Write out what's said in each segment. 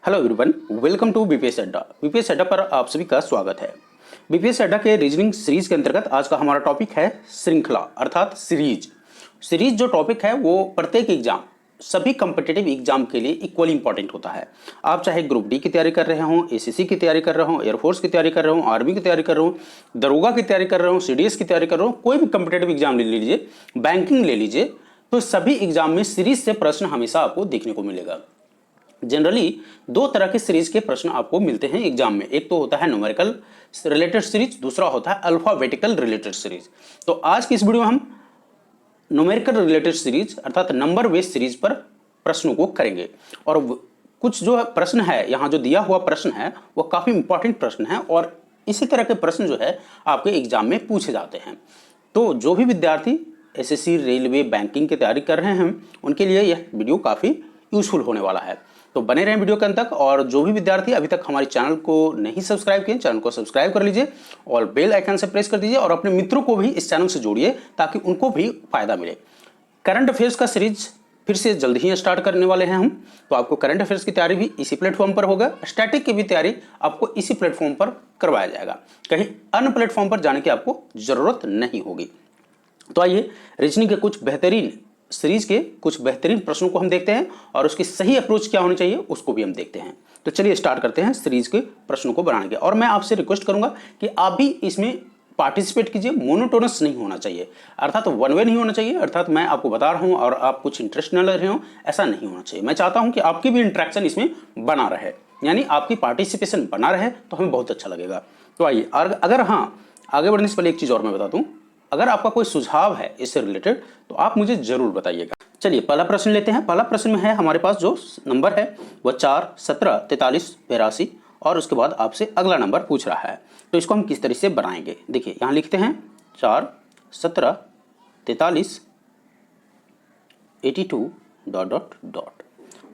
Hello everyone, welcome to BPS Adda. BPS Adda पर आप सभी का स्वागत है। बीपीएस अड्डा के रीजनिंग सीरीज के अंतर्गत आज का हमारा टॉपिक है श्रृंखला अर्थात सीरीज जो टॉपिक है वो प्रत्येक एग्जाम, सभी कॉम्पिटिटिव एग्जाम के लिए इक्वली इंपॉर्टेंट होता है। आप चाहे ग्रुप डी की तैयारी कर रहे हो, एसएससी की तैयारी कर रहे हो, एयरफोर्स की तैयारी कर रहे हो, आर्मी की तैयारी कर रहे हो, दरोगा की तैयारी कर रहे हो, सीडीएस की तैयारी कर रहे हो, कोई भी कॉम्पिटिटिव एग्जाम ले लीजिए, बैंकिंग ले लीजिए, तो सभी एग्जाम में सीरीज से प्रश्न हमेशा आपको देखने को मिलेगा। जनरली दो तरह के सीरीज के प्रश्न आपको मिलते हैं एग्जाम में। एक तो होता है न्यूमेरिकल रिलेटेड सीरीज, दूसरा होता है अल्फाबेटिकल रिलेटेड सीरीज। तो आज की इस वीडियो में हम न्यूमेरिकल रिलेटेड सीरीज अर्थात नंबर बेस्ड सीरीज पर प्रश्नों को करेंगे। और कुछ जो प्रश्न है, यहाँ जो दिया हुआ प्रश्न है वो काफी इंपॉर्टेंट प्रश्न है और इसी तरह के प्रश्न जो है आपके एग्जाम में पूछे जाते हैं। तो जो भी विद्यार्थी एसएससी, रेलवे, बैंकिंग की तैयारी कर रहे हैं उनके लिए यह वीडियो काफी यूजफुल होने वाला है। तो बने रहें वीडियो के अंत तक। और जो भी विद्यार्थी अभी तक हमारे चैनल को नहीं सब्सक्राइब किए, चैनल को सब्सक्राइब कर लीजिए और बेल आइकन से प्रेस कर दीजिए और अपने मित्रों को भी इस चैनल से जोड़िए ताकि उनको भी फायदा मिले। करंट अफेयर्स का सीरीज फिर से जल्द ही स्टार्ट करने वाले हैं हम। तो आपको करंट अफेयर्स की तैयारी भी इसी प्लेटफॉर्म पर होगा, स्टैटिक की भी तैयारी आपको इसी प्लेटफॉर्म पर करवाया जाएगा, कहीं अन्य प्लेटफॉर्म पर जाने की आपको जरूरत नहीं होगी। तो आइए रीजनिंग के कुछ बेहतरीन सीरीज के कुछ बेहतरीन प्रश्नों को हम देखते हैं और उसकी सही अप्रोच क्या होनी चाहिए उसको भी हम देखते हैं। तो चलिए स्टार्ट करते हैं सीरीज के प्रश्नों को बनाने के। और मैं आपसे रिक्वेस्ट करूंगा कि आप भी इसमें पार्टिसिपेट कीजिए। मोनोटोनस नहीं होना चाहिए, अर्थात वन वे नहीं होना चाहिए, अर्थात मैं आपको बता रहा हूं और आप कुछ इंटरेस्ट न ले रहे हो, ऐसा नहीं होना चाहिए। मैं चाहता हूं कि आपकी भी इंटरेक्शन इसमें बना रहे, यानी आपकी पार्टिसिपेशन बना रहे तो हमें बहुत अच्छा लगेगा। तो आइए, अगर हाँ, आगे बढ़ने से पहले एक चीज और मैं बता दूं, अगर आपका कोई सुझाव है इससे रिलेटेड तो आप मुझे जरूर बताइएगा। चलिए पहला प्रश्न लेते हैं। पहला प्रश्न में है हमारे पास जो नंबर है वह 4, 17, 43, 82 और उसके बाद आपसे अगला नंबर पूछ रहा है। तो इसको हम किस तरह से बनाएंगे, देखिए यहाँ लिखते हैं 4, 17, 43, 82 ...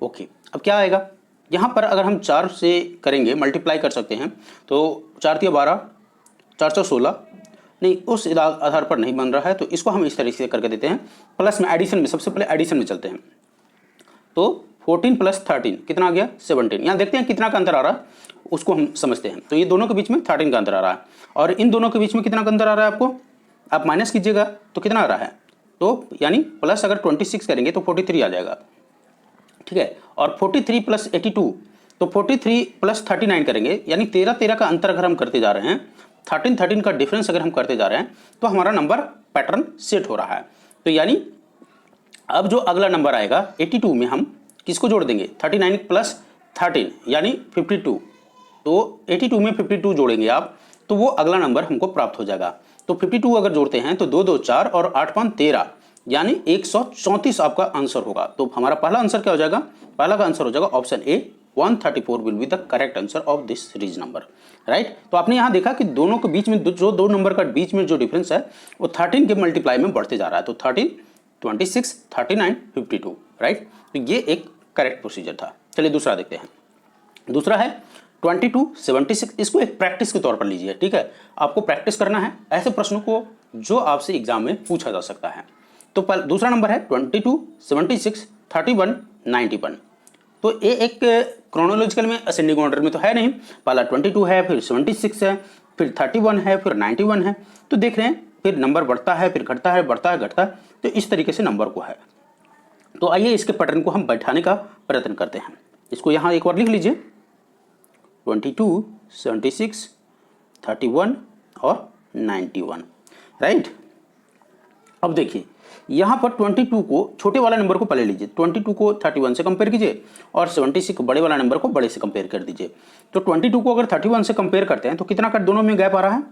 ओके, अब क्या आएगा यहाँ पर, अगर हम 4 से करेंगे, मल्टीप्लाई कर सकते हैं, तो 4 × 12 = 416, नहीं उस आधार पर नहीं बन रहा है, तो इसको हम इस तरीके से करके देते हैं। प्लस में एडिशन में, सबसे पहले एडिशन में चलते हैं। तो 14 + 13 कितना आ गया, 17। यहाँ देखते हैं कितना का अंतर आ रहा है, उसको हम समझते हैं। तो ये दोनों के बीच में 13 का अंतर आ रहा है और इन दोनों के बीच में कितना का अंतर आ रहा है, आपको आप माइनस कीजिएगा तो कितना आ रहा है, तो यानी प्लस अगर 26 करेंगे तो 43 आ जाएगा, ठीक है। और 43 + 82, तो 43 + 39 करेंगे, यानी 13 का अंतर अगर हम करते जा रहे हैं, 13 का डिफरेंस अगर हम करते जा रहे हैं तो हमारा नंबर पैटर्न सेट हो रहा है। तो यानी अब जो अगला नंबर आएगा 82 में हम किसको जोड़ देंगे, 39 + 13 यानी 52। तो 82 में 52 जोड़ेंगे आप तो वो अगला नंबर हमको प्राप्त हो जाएगा। तो 52 अगर जोड़ते हैं तो 2 2 4 और 8 5 13 यानी 134 आपका आंसर होगा। तो हमारा पहला आंसर क्या हो जाएगा, पहला का आंसर हो जाएगा option A, 134 will be the correct answer of this series number, right. तो आपने यहाँ देखा कि दोनों के बीच में जो दो नंबर का बीच में जो डिफरेंस है वो 13 के मल्टीप्लाई में बढ़ते जा रहा है। तो 13, 26, 39, 52, राइट। तो ये एक करेक्ट प्रोसीजर था। चलिए दूसरा देखते हैं। दूसरा है 22, 76। इसको एक प्रैक्टिस के तौर पर लीजिए, ठीक है। आपको प्रैक्टिस करना है ऐसे प्रश्नों को जो आपसे एग्जाम में पूछा जा सकता है। तो दूसरा नंबर है 22, 76, 31, 91। तो ये एक क्रोनोलॉजिकल में असेंडिंग ऑर्डर में तो है नहीं, पहला 22 है, फिर 76 है, फिर 31 है, फिर 91 है। तो देख रहे हैं फिर नंबर बढ़ता है, फिर घटता है, बढ़ता है, घटता है। तो इस तरीके से नंबर को है। तो आइए इसके पैटर्न को हम बैठाने का प्रयत्न करते हैं। इसको यहाँ एक बार लिख लीजिए, 22, 76, 31 और 91, राइट। अब देखिए यहाँ पर 22 को, छोटे वाला नंबर को पहले लीजिए, 22 को 31 से कंपेयर कीजिए और 76 को, बड़े वाला नंबर को बड़े से कंपेयर कर दीजिए। तो 22 को अगर 31 से कंपेयर करते हैं तो कितना का दोनों में गैप आ रहा है,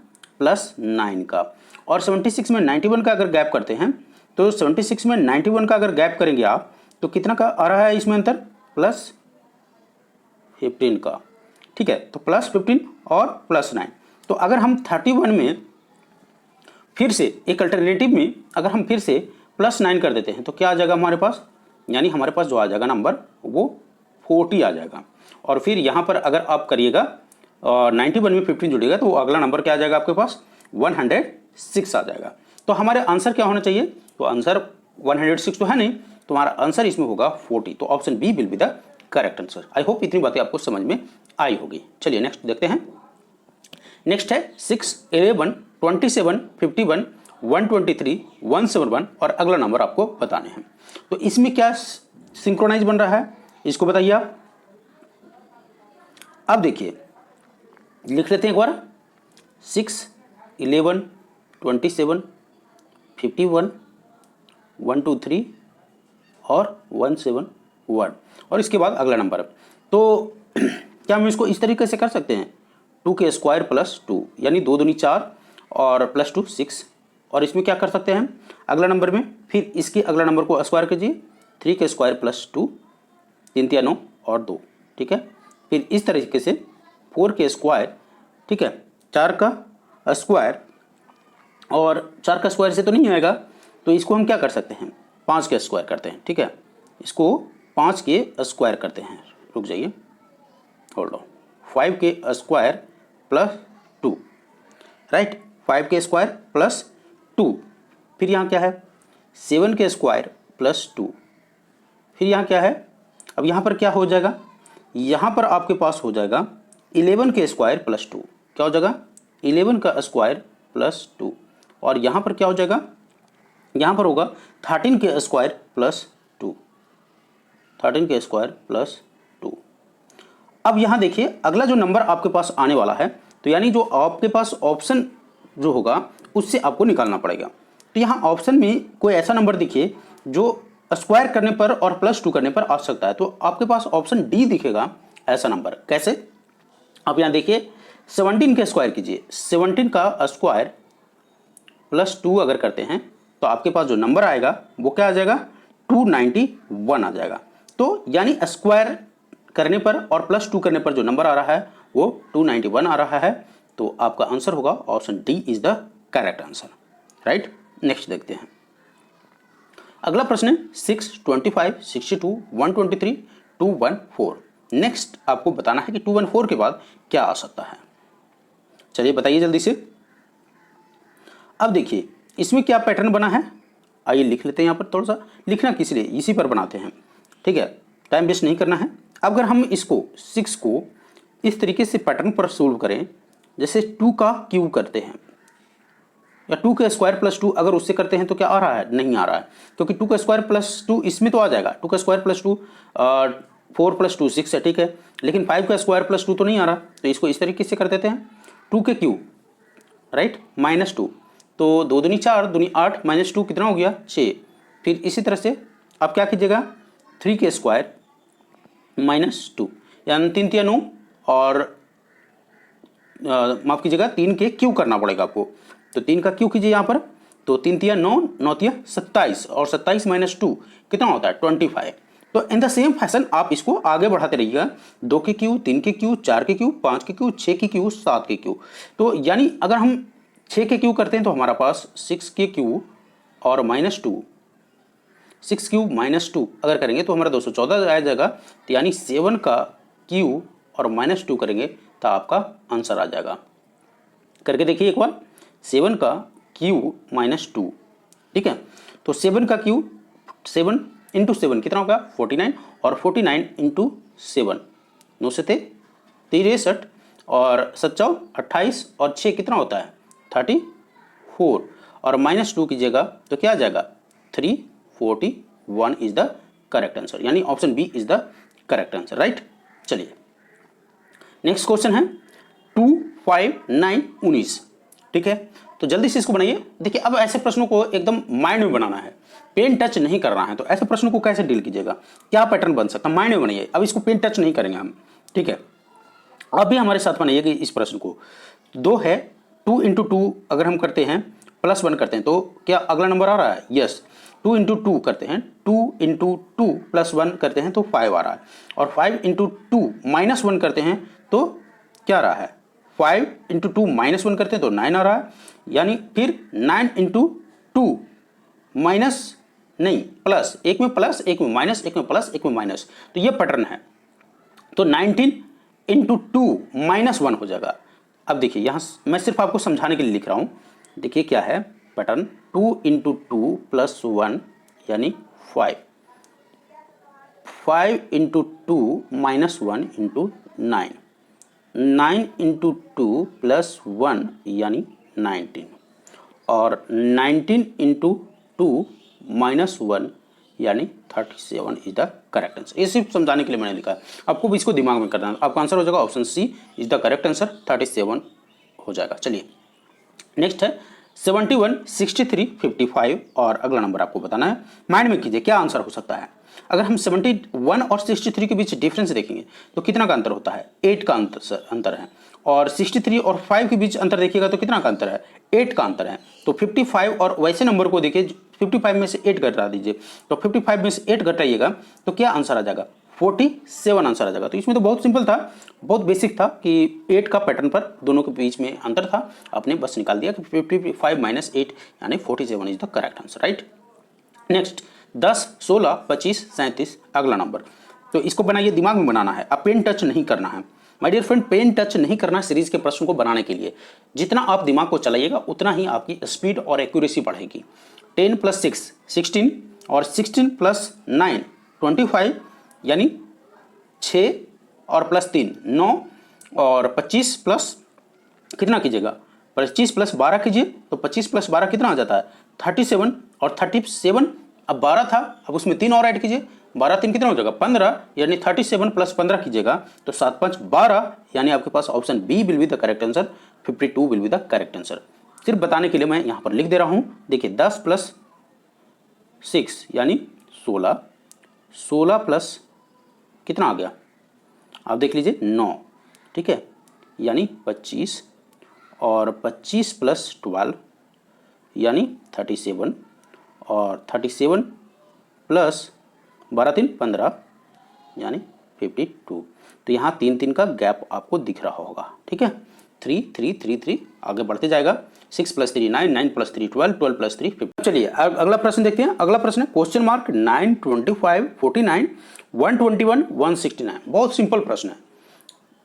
+9 का। और 76 में 91 का अगर गैप करते हैं तो 76 में 91 का अगर गैप करेंगे आप तो कितना का आ रहा है इसमें अंतर, +15 का, ठीक है। तो +15 और +9। तो अगर हम 31 में फिर से एक अल्टरनेटिव में अगर हम फिर से +9 कर देते हैं तो क्या आ जाएगा हमारे पास, यानी हमारे पास जो आ जाएगा नंबर वो 40 आ जाएगा। और फिर यहाँ पर अगर आप करिएगा 91 में 15 जुड़ेगा तो वो अगला नंबर क्या आ जाएगा आपके पास, 106 आ जाएगा। तो हमारे आंसर क्या होना चाहिए, तो आंसर 106 तो है नहीं, तो हमारा आंसर इसमें होगा 40। तो option B will be the correct answer. I hope इतनी बातें आपको समझ में आई होगी। चलिए नेक्स्ट देखते हैं। नेक्स्ट है 6, 11, 27, 51, 123, 171 और अगला नंबर आपको बताने हैं। तो इसमें क्या सिंक्रोनाइज बन रहा है इसको बताइए आप। अब देखिए लिख लेते हैं एक बार। 6, 11, 27, 51, 123 और 171 और इसके बाद अगला नंबर। तो क्या हम इसको इस तरीके से कर सकते हैं 2 के स्क्वायर प्लस 2 यानी 2 दूनी 4 और प्लस 2 6। और इसमें क्या कर सकते हैं हम अगला नंबर में, फिर इसके अगला नंबर को स्क्वायर कीजिए 3 के स्क्वायर प्लस 2, 3 तिया 9 और 2, ठीक है। फिर इस तरीके से 4 के स्क्वायर, ठीक है, 4 का स्क्वायर और 4 का स्क्वायर से तो नहीं आएगा, तो इसको हम क्या कर सकते हैं 5 के स्क्वायर करते हैं, ठीक है। इसको 5 के स्क्वायर करते हैं, रुक जाइए, होल्ड ऑन, 5 के स्क्वायर प्लस 2, राइट, 5 के स्क्वायर प्लस 2। फिर यहाँ क्या है 7 के स्क्वायर प्लस 2। फिर यहाँ क्या है, अब यहाँ पर क्या हो जाएगा, यहाँ पर आपके पास हो जाएगा 11 के स्क्वायर प्लस 2। क्या हो जाएगा 11 का स्क्वायर प्लस 2। और यहाँ पर क्या हो जाएगा, यहाँ पर होगा 13 के स्क्वायर प्लस 2, 13 के स्क्वायर प्लस 2। अब यहाँ देखिए अगला जो नंबर आपके पास आने वाला है, तो यानी जो आपके पास ऑप्शन जो होगा उससे आपको निकालना पड़ेगा। तो यहाँ ऑप्शन में कोई ऐसा नंबर दिखिए जो स्क्वायर करने पर और प्लस 2 करने पर आ सकता है, तो आपके पास ऑप्शन डी दिखेगा ऐसा नंबर। कैसे, आप यहाँ देखिए 17 के स्क्वायर कीजिए, 17 का स्क्वायर प्लस 2 अगर करते हैं तो आपके पास जो नंबर आएगा वो क्या आ जाएगा 291 आ जाएगा। तो यानी स्क्वायर करने पर और प्लस 2 करने पर जो नंबर आ रहा है वो 291 आ रहा है। तो आपका आंसर होगा option D is the correct answer, right. Next देखते हैं। अगला प्रश्न है 6, 25, 62, 123, 214। नेक्स्ट आपको बताना है कि 214 के बाद क्या आ सकता है। चलिए बताइए जल्दी से। अब देखिए इसमें क्या पैटर्न बना है, आइए लिख लेते हैं। यहाँ पर थोड़ा सा लिखना किस लिए, इसी पर बनाते हैं, ठीक है, टाइम वेस्ट नहीं करना है। अगर हम इसको 6 को इस तरीके से पैटर्न पर सोल्व करें, जैसे 2 का क्यूब करते हैं या 2 का स्क्वायर प्लस 2 अगर उससे करते हैं तो क्या आ रहा है, नहीं आ रहा है, क्योंकि 2 का स्क्वायर प्लस 2 इसमें तो आ जाएगा, 2 का स्क्वायर प्लस 2 4 प्लस 2 6 है, ठीक है, लेकिन 5 का स्क्वायर प्लस 2 तो नहीं आ रहा। तो इसको इस तरीके से कर देते हैं 2 के क्यूब, राइट, माइनस 2, तो 2 दूनी 4 दूनी 8 माइनस 2 कितना हो गया 6। फिर इसी तरह से आप क्या कीजिएगा 3 के स्क्वायर माइनस 2 यानी 3 तिया 9 और माफ़ कीजिएगा 3 के क्यू करना पड़ेगा आपको। तो 3 का क्यू कीजिए यहाँ पर, तो 3 तिया 9, 9 तिया 27 और 27 माइनस 2 कितना होता है 25। तो इन द सेम फैशन आप इसको आगे बढ़ाते रहिएगा, 2 के क्यू, 3 के क्यू, 4 के क्यू, 5 के क्यू, 6 के क्यू, 7 के क्यू। तो यानी अगर हम 6 के क्यू करते हैं तो हमारा पास 6 के क्यू और माइनस 2, 6 क्यू माइनस 2 अगर करेंगे तो हमारा 214 आ जाएगा। तो यानी 7 का क्यू और माइनस 2 करेंगे तो आपका आंसर आ जाएगा। करके देखिए एक बार, 7 का क्यू माइनस 2, ठीक है, तो 7 का क्यू 7 इंटू 7 कितना होगा 49 और 49 इंटू 7 9 से 63 और 7 28 और 6 कितना होता है 34 और माइनस 2 कीजिएगा तो क्या आ जाएगा 341 इज द करेक्ट आंसर, यानी option B is the correct answer, right. चलिए नेक्स्ट क्वेश्चन है 2, 5, 9, 19, ठीक है, तो जल्दी से इसको बनाइए। देखिए अब ऐसे प्रश्नों को एकदम माइंड में बनाना है, पेन टच नहीं करना है। तो ऐसे प्रश्नों को कैसे डील कीजिएगा, क्या पैटर्न बन सकता है, माइंड में बनाइए। अब इसको पेन टच नहीं करेंगे हम, ठीक है। अब भी हमारे साथ बनाइए कि इस प्रश्न को 2 है, 2 इंटू 2 अगर हम करते हैं प्लस 1 करते हैं तो क्या अगला नंबर आ रहा है, यस। 2 इंटू 2 करते हैं, 2 इंटू 2 प्लस 1 करते हैं तो 5 आ रहा है, और 5 इंटू 2 माइनस 1 करते हैं तो क्या आ रहा है 5 इंटू 2 माइनस 1 करते हैं तो 9 आ रहा है, यानी फिर 9 इंटू 2 माइनस नहीं प्लस, एक में प्लस एक में माइनस, एक में प्लस एक में माइनस, तो ये पैटर्न है। तो 19 इंटू 2 माइनस 1 हो जाएगा। अब देखिए यहाँ मैं सिर्फ आपको समझाने के लिए लिख रहा हूँ, देखिए क्या है पैटर्न, 2 इंटू 2 प्लस 1 यानी 5, 5 into 2 minus 1 into 9, 9 into 2 plus 1 यानी 19, और 19 इंटू 2 माइनस 1 यानी 37 इज द करेक्ट आंसर। ये सिर्फ समझाने के लिए मैंने लिखा है, आपको भी इसको दिमाग में करना है। आपका आंसर हो जाएगा option C is the correct answer, 37 हो जाएगा। चलिए नेक्स्ट है 71, 63, 55 और अगला नंबर आपको बताना है। माइंड में कीजिए क्या आंसर हो सकता है। अगर हम 71 और 63 के बीच डिफरेंस देखेंगे तो कितना का अंतर होता है, 8 का अंतर है। और 63 और 5 के बीच अंतर देखिएगा तो कितना का अंतर है, 8 का अंतर है। तो 55 और वैसे नंबर को देखिए, 55 में से 8 घटा दीजिए, तो 55 में से 8 घटाइएगा तो क्या आंसर आ जाएगा, 47 आंसर आ जाएगा। तो इसमें तो बहुत सिंपल था, बहुत बेसिक था कि 8 का पैटर्न पर दोनों के बीच में अंतर था, आपने बस निकाल दिया कि 55 माइनस 8 यानी 47 is the correct answer, right. Next 10, 16, 25, 37 अगला नंबर। तो इसको बनाइए, दिमाग में बनाना है, अब पेन टच नहीं करना है my dear friend, pen touch नहीं करना है सीरीज के प्रश्न को बनाने के लिए। जितना आप दिमाग को चलाइएगा उतना ही आपकी स्पीड और एक्यूरेसी बढ़ेगी। 10 प्लस 6 16 और 16 प्लस 9 25 यानी 6 और प्लस 3 9 और 25 प्लस कितना कीजिएगा, 25 प्लस 12 कीजिए, तो 25 प्लस 12 कितना आ जाता है 37, और 37 अब 12 था, अब उसमें 3 और ऐड कीजिए, 12 3 कितना हो जाएगा 15, यानी 37 प्लस 15 कीजिएगा तो 7 5 12, यानी आपके पास option B will be the correct answer, 52 will be the correct answer. सिर्फ बताने के लिए मैं यहाँ पर लिख दे रहा हूँ। देखिए 10 प्लस 6 यानी 16, 16 प्लस कितना आ गया, आप देख लीजिए 9, ठीक है, यानी 25, और 25 प्लस 12 यानी 37, और 37 प्लस 12 3 15 यानी 52। तो यहाँ 3 3 का गैप आपको दिख रहा होगा, ठीक है, 3 3 3 3 आगे बढ़ते जाएगा, 6 प्लस 3 9, 9 प्लस 3 12, 12 प्लस 3 15। चलिए अगला प्रश्न देखते हैं। अगला प्रश्न है क्वेश्चन मार्क 9 25 49 121 169। बहुत सिंपल प्रश्न है,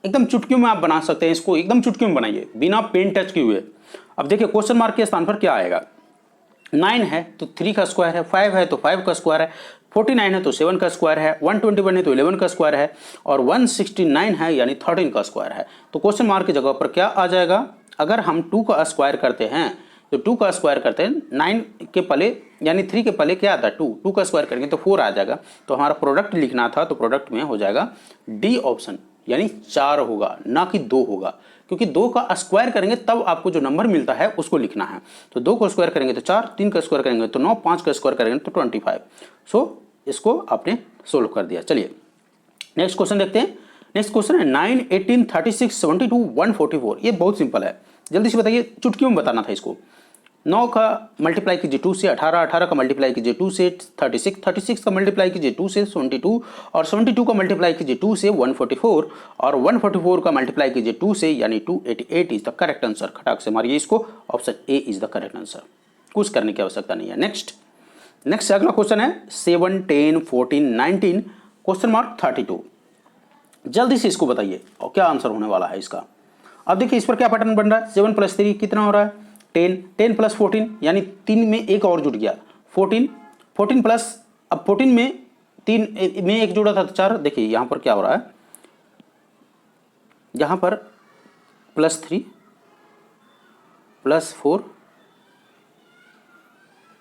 एकदम चुटकियों में आप बना सकते हैं इसको, एकदम चुटकियों में बनाइए बिना पेन टच किए हुए। अब देखिए क्वेश्चन मार्क के स्थान पर क्या आएगा, 9 है तो 3 का स्क्वायर है, 5 है तो 5 का स्क्वायर है, 49 है तो 7 का स्क्वायर है, 121 है तो 11 का स्क्वायर है, और 169 है यानी 13 का स्क्वायर है। तो क्वेश्चन मार्क की जगह पर क्या आ जाएगा, अगर हम 2 का स्क्वायर करते हैं तो 2 का स्क्वायर करते हैं 9 के पहले यानी 3 के पहले क्या आता है 2, 2 का स्क्वायर करेंगे तो 4 आ जाएगा। तो हमारा प्रोडक्ट लिखना था, तो प्रोडक्ट में हो जाएगा डी ऑप्शन, यानी 4 होगा ना कि 2 होगा, क्योंकि 2 का स्क्वायर करेंगे तब आपको जो नंबर मिलता है उसको लिखना है। तो 2 को स्क्वायर करेंगे तो 4, 3 का स्क्वायर करेंगे तो 9, 5 का स्क्वायर करेंगे तो 25। सो इसको आपने सोल्व कर दिया। चलिए नेक्स्ट क्वेश्चन देखते हैं। नेक्स्ट क्वेश्चन है 9 18 36 72 144। ये बहुत सिंपल है, जल्दी से बताइए, चुटकियों में बताना था इसको। 9 का मल्टीप्लाई कीजिए 2 से 18, 18 का मल्टीप्लाई कीजिए 2 से 36, 36 का मल्टीप्लाई कीजिए 2 से 72, और 72 का मल्टीप्लाई कीजिए 2 से 144, और 144 का मल्टीप्लाई कीजिए 2 से यानी 288 इज द करेक्ट आंसर। खटाक से मारिए इसको, option A is the correct answer, कुछ करने की आवश्यकता नहीं है। नेक्स्ट अगला क्वेश्चन है 7 10 14 19 क्वेश्चन मार्क 32। जल्दी से इसको बताइए और क्या आंसर होने वाला है इसका। अब देखिए इस पर क्या पैटर्न बन रहा है, 7 प्लस 3 कितना हो रहा है 10, 10 प्लस 14 यानी 3 में एक और जुड़ गया 14, 14 प्लस, अब 14 में 3 में एक जुड़ा था तो 4। देखिए यहाँ पर क्या हो रहा है, यहाँ पर प्लस 3 प्लस 4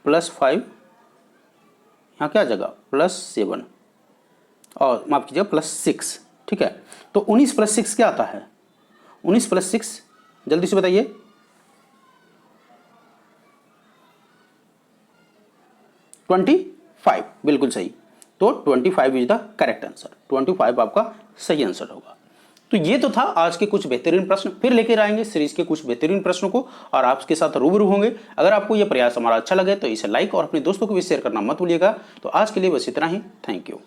प्लस 5, यहाँ क्या जगह प्लस 7, और माफ कीजिए प्लस 6, ठीक है। तो 19 प्लस 6 क्या आता है, 19 प्लस 6 जल्दी से बताइए, 25, बिल्कुल सही। तो 25 इज द करेक्ट आंसर, 25 आपका सही आंसर होगा। तो ये तो था आज के कुछ बेहतरीन प्रश्न, फिर लेकर आएंगे सीरीज के कुछ बेहतरीन प्रश्नों को और आपके साथ रूबरू होंगे। अगर आपको ये प्रयास हमारा अच्छा लगे तो इसे लाइक और अपने दोस्तों को भी शेयर करना मत भूलिएगा। तो आज के लिए बस इतना ही, थैंक यू।